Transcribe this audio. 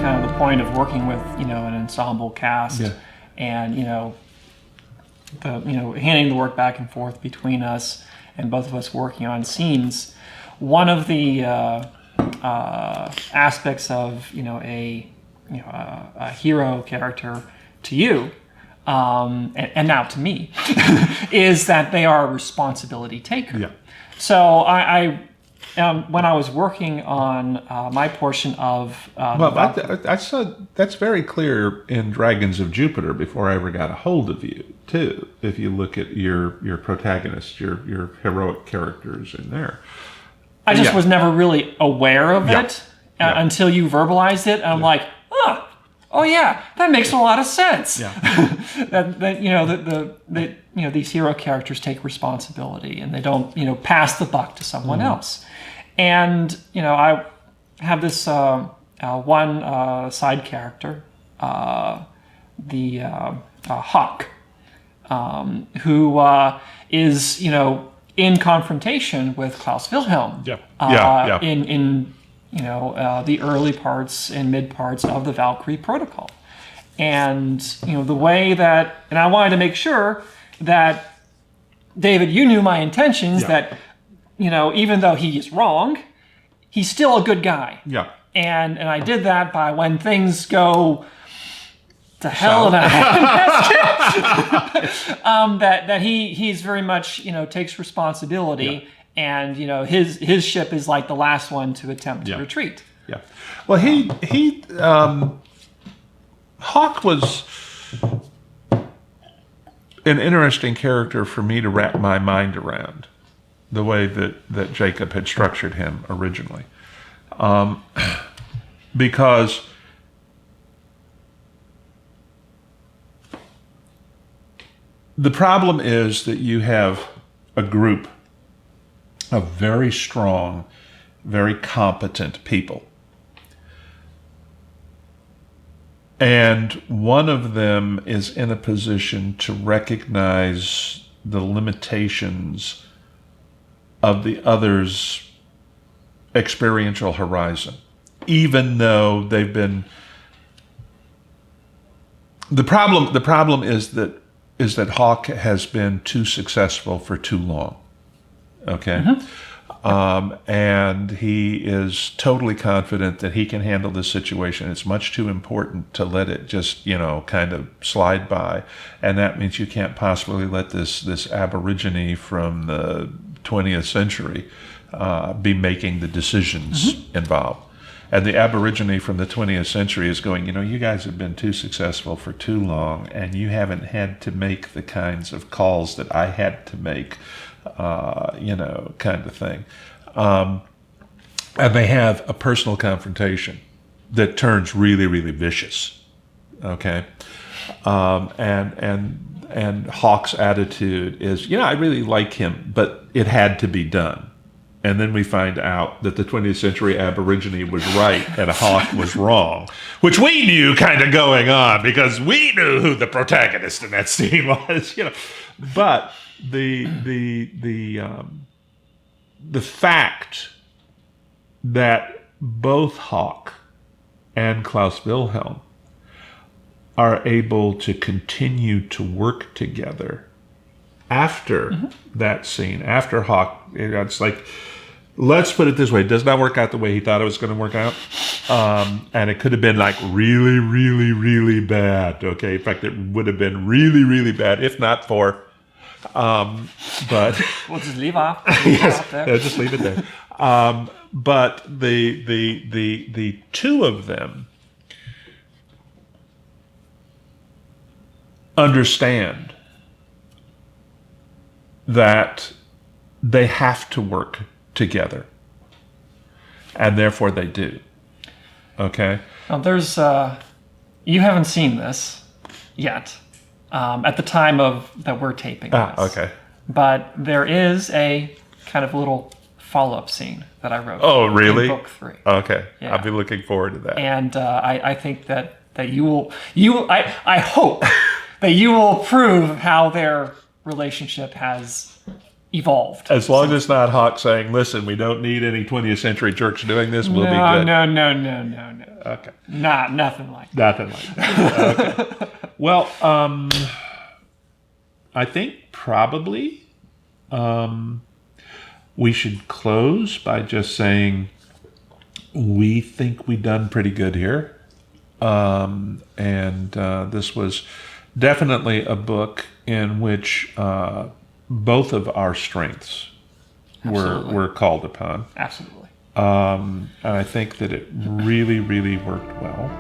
kind of the point of working with, an ensemble cast, and handing the work back and forth between us, and both of us working on scenes. One of the aspects of a hero character to you, and now to me, is that they are a responsibility taker. Yeah. So I when I was working on my portion of I saw that's very clear in Dragons of Jupiter before I ever got a hold of you too. If you look at your protagonists, your heroic characters in there, I just was never really aware of it until you verbalized it. And I'm like, oh yeah, that makes a lot of sense. Yeah. that these hero characters take responsibility and they don't pass the buck to someone else. And I have this one side character, the Hawk, who is in confrontation with Klaus Wilhelm. In the early parts and mid parts of the Valkyrie Protocol. And, the way that, and I wanted to make sure that, David, you knew my intentions, that, even though he is wrong, he's still a good guy. Yeah. And I did that by when things go to hell in a that he's very much, takes responsibility. Yeah. And his ship is like the last one to attempt to retreat. Yeah. Well, Hawk was an interesting character for me to wrap my mind around, the way that Jacob had structured him originally, because the problem is that you have a group of very strong, very competent people. And one of them is in a position to recognize the limitations of the other's experiential horizon, even though they've been... The problem is that Hawk has been too successful for too long. Okay. And he is totally confident that he can handle this situation. It's much too important to let it just, kind of slide by. And that means you can't possibly let this aborigine from the 20th century be making the decisions involved. And the aborigine from the 20th century is going, you guys have been too successful for too long, and you haven't had to make the kinds of calls that I had to make. Kind of thing. And they have a personal confrontation that turns really, really vicious. Okay. And Hawk's attitude is, I really like him, but it had to be done. And then we find out that the 20th century aborigine was right and Hawk was wrong, which we knew kind of going on because we knew who the protagonist in that scene was, But the fact that both Hawk and Klaus Wilhelm are able to continue to work together after that scene, after Hawk, it's like, let's put it this way, it does not work out the way he thought it was going to work out. And it could have been like really, really, really bad. Okay. In fact, it would have been really, really bad if not for, but we'll just leave off. Just leave it there. But the two of them understand that they have to work together, and therefore they do. Okay. Now there's you haven't seen this yet at the time of that we're taping this. Okay. But there is a kind of little follow-up scene that I wrote. Oh, really? In book 3. Okay. Yeah. I'll be looking forward to that. And I think that you will I hope that you will prove how their relationship has evolved. As long as it's not Hawk saying, listen, we don't need any 20th century jerks doing this, we'll be good. No. Okay. Nothing like that. Nothing like that. Okay. Well, I think probably we should close by just saying we think we've done pretty good here. And this was definitely a book in which both of our strengths were called upon. Absolutely. And I think that it really, really worked well.